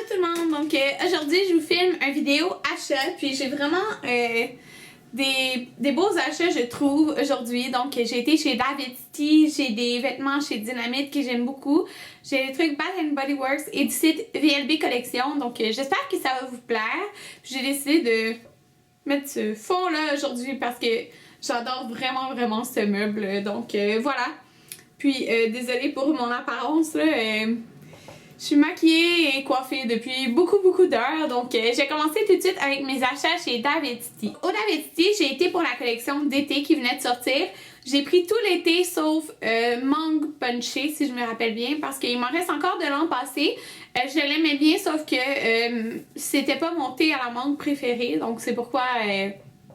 tout le monde, donc aujourd'hui je vous filme une vidéo achat, puis j'ai vraiment des beaux achats je trouve aujourd'hui. Donc j'ai été chez David City, j'ai des vêtements chez Dynamite que j'aime beaucoup, j'ai des trucs Bath & Body Works et du site VLB Collection, donc j'espère que ça va vous plaire. J'ai décidé de mettre ce fond là aujourd'hui parce que j'adore vraiment ce meuble, donc voilà. Puis désolée pour mon apparence là, je suis maquillée et coiffée depuis beaucoup d'heures, donc j'ai commencé tout de suite avec mes achats chez David City. Au David City, j'ai été pour la collection d'été qui venait de sortir. J'ai pris tout l'été sauf Mangue Punché, si je me rappelle bien, parce qu'il m'en reste encore de l'an passé. Je l'aimais bien, sauf que c'était pas mon thé à la mangue préféré, donc c'est pourquoi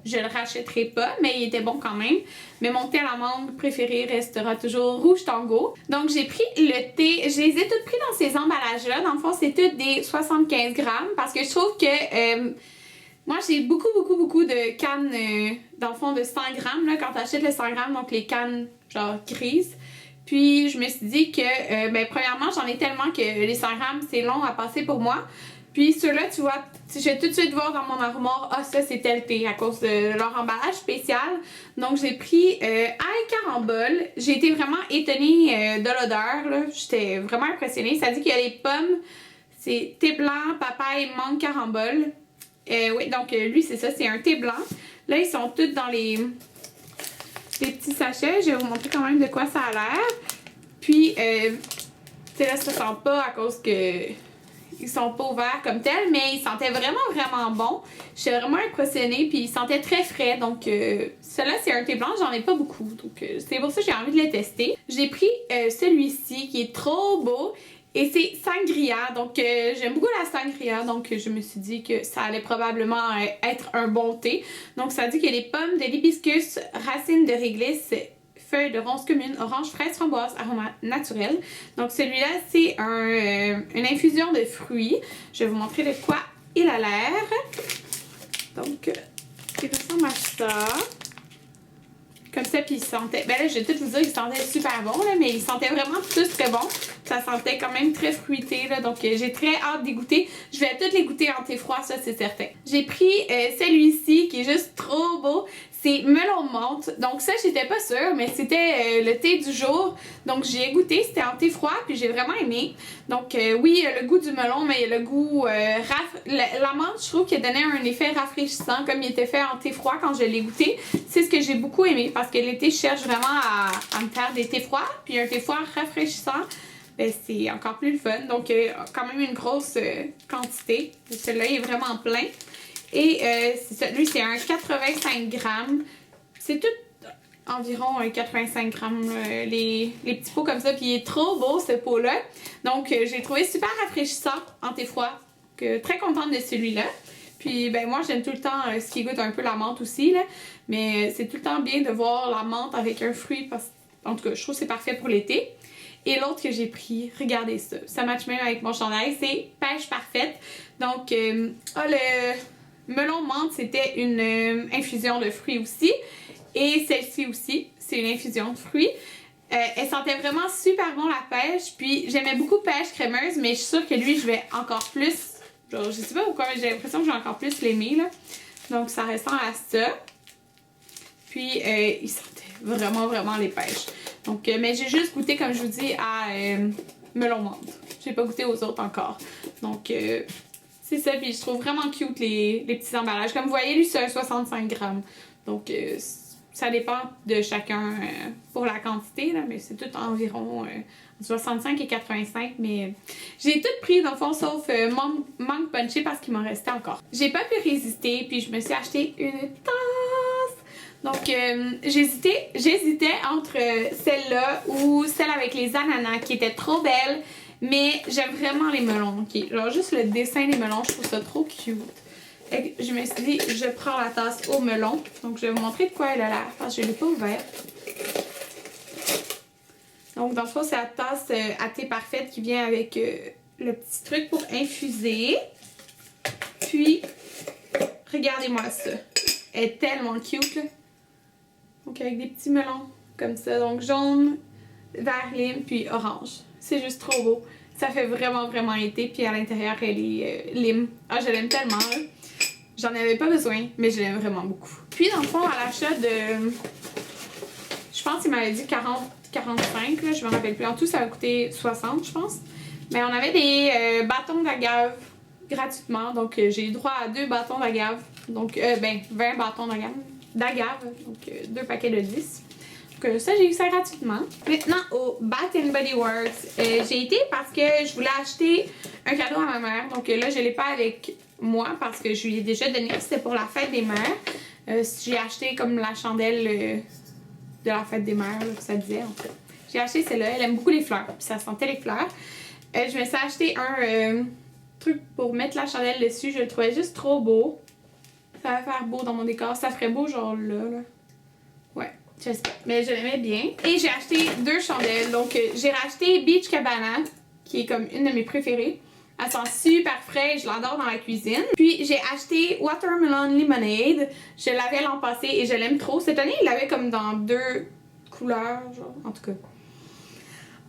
je le rachèterai pas, mais il était bon quand même. Mais mon thé à la mangue préféré restera toujours Rouge Tango. Donc j'ai pris le thé, je les ai toutes pris dans ces emballages-là. Dans le fond, c'est toutes des 75 grammes parce que je trouve que moi j'ai beaucoup de cannes, dans le fond, de 100 grammes. Là, quand t'achètes le 100 grammes, donc les cannes genre grises. Puis je me suis dit que, premièrement, j'en ai tellement que les 100 grammes, c'est long à passer pour moi. Puis ceux-là, tu vois, je vais tout de suite voir dans mon armoire, ah ça c'est tel thé à cause de leur emballage spécial. Donc j'ai pris Aïe Carambole. J'ai été vraiment étonnée de l'odeur, là. J'étais vraiment impressionnée. Ça dit qu'il y a les pommes, c'est thé blanc, papaye, mangue, carambole. Oui, donc lui c'est ça, c'est un thé blanc. Là ils sont tous dans les petits sachets. Je vais vous montrer quand même de quoi ça a l'air. Puis, tu sais là ça sent pas à cause que ils sont pas ouverts comme tels, mais ils sentaient vraiment bon. J'étais vraiment impressionnée, puis ils sentaient très frais. Donc, celui-là, c'est un thé blanc, j'en ai pas beaucoup. Donc, c'est pour ça que j'ai envie de le tester. J'ai pris celui-ci qui est trop beau. Et c'est Sangria, donc j'aime beaucoup la Sangria, donc je me suis dit que ça allait probablement être un bon thé. Donc ça dit qu'il y a des pommes de l'hibiscus, racines de réglisse, feuilles de ronces communes, orange, fraise, framboise, aroma naturel. Donc celui-là, c'est une infusion de fruits. Je vais vous montrer de quoi il a l'air. Donc, il ressemble à ça. Comme ça, puis il sentait... Ben là, je vais tout vous dire, il sentait super bon, là, mais il sentait vraiment tous très bon. Ça sentait quand même très fruité, là, donc j'ai très hâte d'y goûter. Je vais toutes les goûter en thé froid, ça, c'est certain. J'ai pris celui-ci, qui est juste trop beau. C'est melon menthe. Donc ça, j'étais pas sûre, mais c'était le thé du jour. Donc j'ai goûté, c'était en thé froid, puis j'ai vraiment aimé. Donc oui, il y a le goût du melon, mais il y a le goût... la menthe, je trouve qu'il donnait un effet rafraîchissant, comme il était fait en thé froid quand je l'ai goûté. C'est ce que j'ai beaucoup aimé, parce que l'été, je cherche vraiment à me faire des thés froids. Puis un thé froid rafraîchissant, ben, c'est encore plus le fun. Donc quand même une grosse quantité. Celui-là, il est vraiment plein. Et c'est ça, lui c'est un 85 grammes. C'est tout environ 85 grammes, les petits pots comme ça. Puis il est trop beau ce pot-là. Donc j'ai trouvé super rafraîchissant en thé froid. Très contente de celui-là. Puis ben moi j'aime tout le temps ce qui goûte un peu la menthe aussi, là. Mais c'est tout le temps bien de voir la menthe avec un fruit. En tout cas, je trouve que c'est parfait pour l'été. Et l'autre que j'ai pris, regardez ça. Ça match même avec mon chandail. C'est Pêche Parfaite. Donc, le melon menthe, c'était une infusion de fruits aussi. Et celle-ci aussi, c'est une infusion de fruits. Elle sentait vraiment super bon la pêche. Puis j'aimais beaucoup pêche crémeuse, mais je suis sûre que lui, je vais encore plus... Genre, je sais pas pourquoi, mais j'ai l'impression que je vais encore plus l'aimer, là. Donc ça ressemble à ça. Puis il sentait vraiment les pêches. Donc, mais j'ai juste goûté, comme je vous dis, à melon menthe. J'ai pas goûté aux autres encore. Donc... c'est ça, puis je trouve vraiment cute les petits emballages. Comme vous voyez, lui, c'est un 65 grammes. Donc, ça dépend de chacun pour la quantité, là, mais c'est tout environ 65 et 85. Mais j'ai tout pris, dans le fond, sauf mangue punché parce qu'il m'en restait encore. J'ai pas pu résister, puis je me suis acheté une tasse. Donc, j'hésitais entre celle-là ou celle avec les ananas qui était trop belle. Mais j'aime vraiment les melons, ok? Genre juste le dessin des melons, je trouve ça trop cute. Et je me suis dit, je prends la tasse au melon. Donc je vais vous montrer de quoi elle a l'air, parce que je ne l'ai pas ouverte. Donc dans le fond, c'est la tasse à thé parfaite qui vient avec le petit truc pour infuser. Puis, regardez-moi ça. Elle est tellement cute, là. Donc avec des petits melons comme ça. Donc jaune, vert lime, puis orange. C'est juste trop beau. Ça fait vraiment, vraiment été. Puis à l'intérieur, elle est lime. Ah, je l'aime tellement, là. J'en avais pas besoin, mais je l'aime vraiment beaucoup. Puis dans le fond, à l'achat de... Je pense qu'il m'avait dit 45, là, je me rappelle plus. En tout, ça a coûté 60, je pense. Mais on avait des bâtons d'agave gratuitement. Donc j'ai eu droit à 2 bâtons d'agave. Donc, 20 bâtons d'agave. Donc 2 paquets de 10. Donc ça, j'ai eu ça gratuitement. Maintenant, au Bath Body Works, j'ai été parce que je voulais acheter un cadeau à ma mère. Donc là, je l'ai pas avec moi parce que je lui ai déjà donné. C'était pour la fête des mères. J'ai acheté comme la chandelle de la fête des mères, là, que ça disait en fait. J'ai acheté celle-là. Elle aime beaucoup les fleurs. Puis ça sentait les fleurs. Je me suis acheté un truc pour mettre la chandelle dessus. Je le trouvais juste trop beau. Ça va faire beau dans mon décor. Ça ferait beau genre là. Ouais, j'espère. Mais je l'aimais bien. Et j'ai acheté 2 chandelles. Donc j'ai racheté Beach Cabana, qui est comme une de mes préférées. Elle sent super frais, je l'adore dans la cuisine. Puis j'ai acheté Watermelon Lemonade. Je l'avais l'an passé et je l'aime trop. Cette année, il l'avait comme dans 2 couleurs, genre, en tout cas.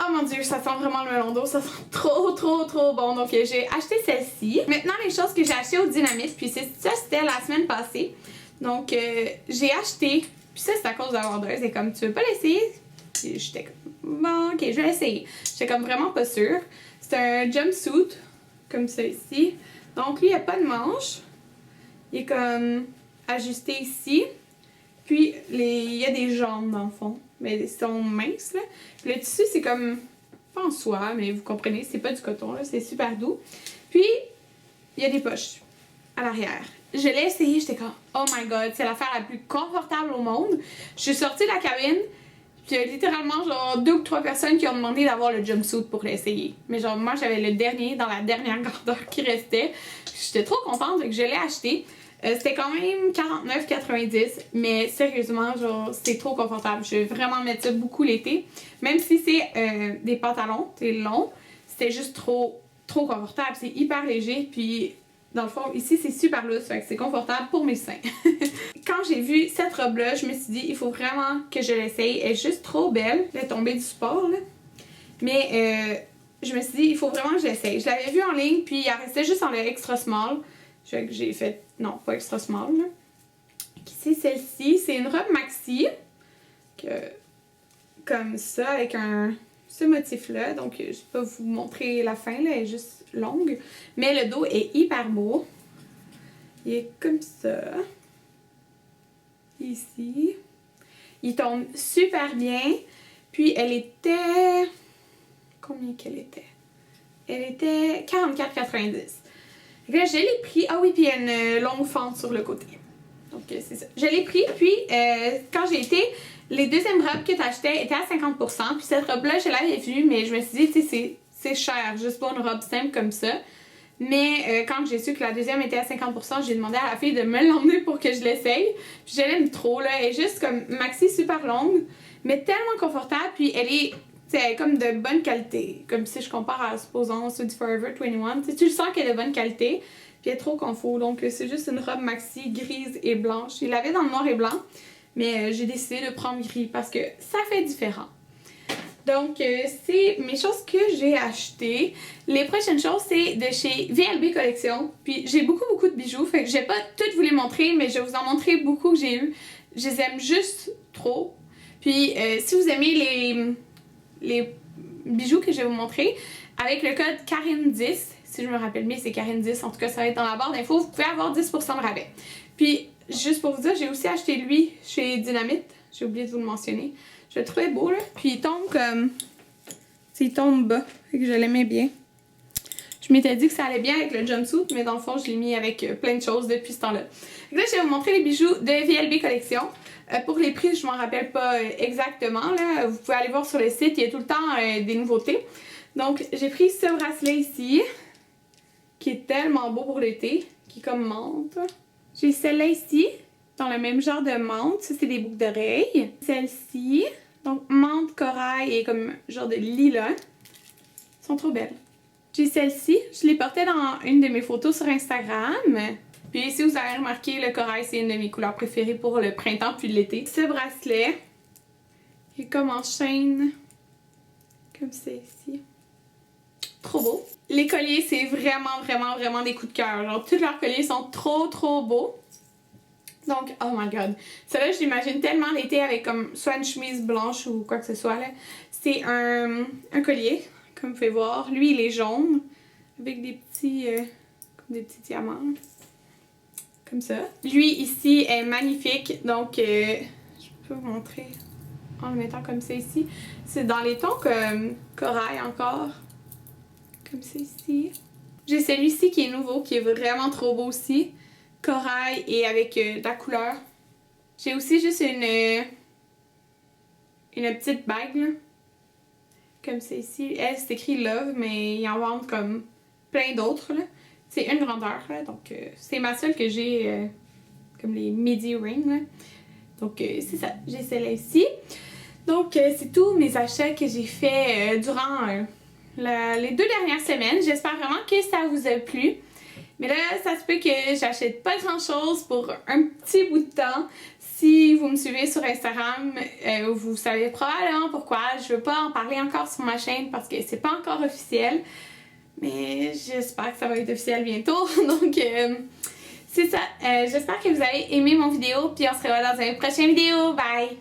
Oh mon dieu, ça sent vraiment le melon d'eau, ça sent trop bon. Donc j'ai acheté celle-ci. Maintenant, les choses que j'ai achetées au Dynamite, puis ça c'était la semaine passée. Donc j'ai acheté, puis ça c'est à cause de la vendeuse, et comme tu veux pas l'essayer, j'étais comme bon ok je vais l'essayer. J'étais comme vraiment pas sûre. C'est un jumpsuit, comme ça ici. Donc lui il n'y a pas de manche. Il est comme ajusté ici. Puis il y a des jambes dans le fond. Mais ils sont minces là. Puis le tissu c'est comme, pas en soie, mais vous comprenez, c'est pas du coton là, c'est super doux. Puis il y a des poches à l'arrière. Je l'ai essayé, j'étais comme oh my god, c'est l'affaire la plus confortable au monde. Je suis sortie de la cabine, puis il y a littéralement genre 2 ou 3 personnes qui ont demandé d'avoir le jumpsuit pour l'essayer. Mais genre moi j'avais le dernier dans la dernière grandeur qui restait. J'étais trop contente que je l'ai acheté. C'était quand même 49,90$, mais sérieusement, genre, c'est trop confortable. Je vais vraiment mettre ça beaucoup l'été. Même si c'est des pantalons, c'est long, c'était juste trop confortable. C'est hyper léger, puis dans le fond, ici, c'est super loose, fait que c'est confortable pour mes seins. Quand j'ai vu cette robe-là, je me suis dit, il faut vraiment que je l'essaye. Elle est juste trop belle. Elle est tombée du sport, là. Mais je me suis dit, il faut vraiment que je l'essaye. Je l'avais vue en ligne, puis elle restait juste en le extra small. J'ai fait, non, pas extra small, là. C'est celle-ci, c'est une robe maxi, comme ça, avec ce motif-là. Donc, je peux vous montrer la fin, là, elle est juste longue. Mais le dos est hyper beau. Il est comme ça. Ici. Il tombe super bien. Puis, elle était... Combien qu'elle était? Elle était 44,90$. Là, je l'ai pris. Ah oui, puis il y a une longue fente sur le côté. Donc, c'est ça. Je l'ai pris, puis quand j'ai été, les deuxièmes robes que tu achetais étaient à 50%. Puis cette robe-là, je l'avais vue, mais je me suis dit, tu sais, c'est cher, juste pour une robe simple comme ça. Mais quand j'ai su que la deuxième était à 50%, j'ai demandé à la fille de me l'emmener pour que je l'essaye. Puis je l'aime trop, là. Elle est juste comme maxi super longue, mais tellement confortable. Puis elle est... C'est comme de bonne qualité. Comme si je compare à, supposons, ceux du Forever 21. Tu le sens qu'elle est de bonne qualité. Puis elle est trop confort. Donc c'est juste une robe maxi grise et blanche. Il l'avait dans le noir et blanc. Mais j'ai décidé de prendre gris parce que ça fait différent. Donc c'est mes choses que j'ai achetées. Les prochaines choses, c'est de chez VLB Collection. Puis j'ai beaucoup de bijoux. Fait que je vais pas toutes vous les montrer. Mais je vais vous en montrer beaucoup que j'ai eu. Je les aime juste trop. Puis si vous aimez les bijoux que je vais vous montrer, avec le code Karine10, si je me rappelle bien c'est Karine10, en tout cas ça va être dans la barre d'infos, vous pouvez avoir 10% de rabais. Puis juste pour vous dire, j'ai aussi acheté lui chez Dynamite, j'ai oublié de vous le mentionner. Je le trouvais beau là, puis il tombe comme... il tombe bas, fait que je l'aimais bien. Je m'étais dit que ça allait bien avec le jumpsuit, mais dans le fond je l'ai mis avec plein de choses depuis ce temps-là. Là je vais vous montrer les bijoux de VLB Collection. Pour les prix, je m'en rappelle pas exactement. Là. Vous pouvez aller voir sur le site, il y a tout le temps des nouveautés. Donc, j'ai pris ce bracelet ici, qui est tellement beau pour l'été, qui est comme menthe. J'ai celle-là ici, dans le même genre de menthe. Ça, c'est des boucles d'oreilles. Celle-ci, donc menthe, corail et comme genre de lilas. Elles sont trop belles. J'ai celle-ci, je l'ai portée dans une de mes photos sur Instagram. Puis si vous avez remarqué, le corail c'est une de mes couleurs préférées pour le printemps puis l'été. Ce bracelet, il est comme en chaîne, comme c'est ici. trop beau. Les colliers, c'est vraiment des coups de cœur. Genre, tous leurs colliers sont trop beaux. Donc, oh my god. Celle-là, je l'imagine tellement l'été avec comme soit une chemise blanche ou quoi que ce soit. C'est un collier, comme vous pouvez voir. Lui, il est jaune avec des petits diamants. Comme ça. Lui, ici, est magnifique. Donc, je peux vous montrer en le mettant comme ça ici. C'est dans les tons comme corail encore. Comme ça ici. J'ai celui-ci qui est nouveau, qui est vraiment trop beau aussi. Corail et avec de la couleur. J'ai aussi juste une petite bague, là. Comme ça ici. Elle, c'est écrit Love, mais ils en vendent comme plein d'autres, là. C'est une grandeur, là. Donc, c'est ma seule que j'ai comme les midi rings, là. Donc, c'est ça. J'ai celle-là ici. Donc, c'est tous mes achats que j'ai fait durant les 2 dernières semaines. J'espère vraiment que ça vous a plu. Mais là, ça se peut que j'achète pas grand chose pour un petit bout de temps. Si vous me suivez sur Instagram, vous savez probablement pourquoi. Je veux pas en parler encore sur ma chaîne parce que c'est pas encore officiel. Mais j'espère que ça va être officiel bientôt. Donc, c'est ça. J'espère que vous avez aimé mon vidéo. Puis on se revoit dans une prochaine vidéo. Bye!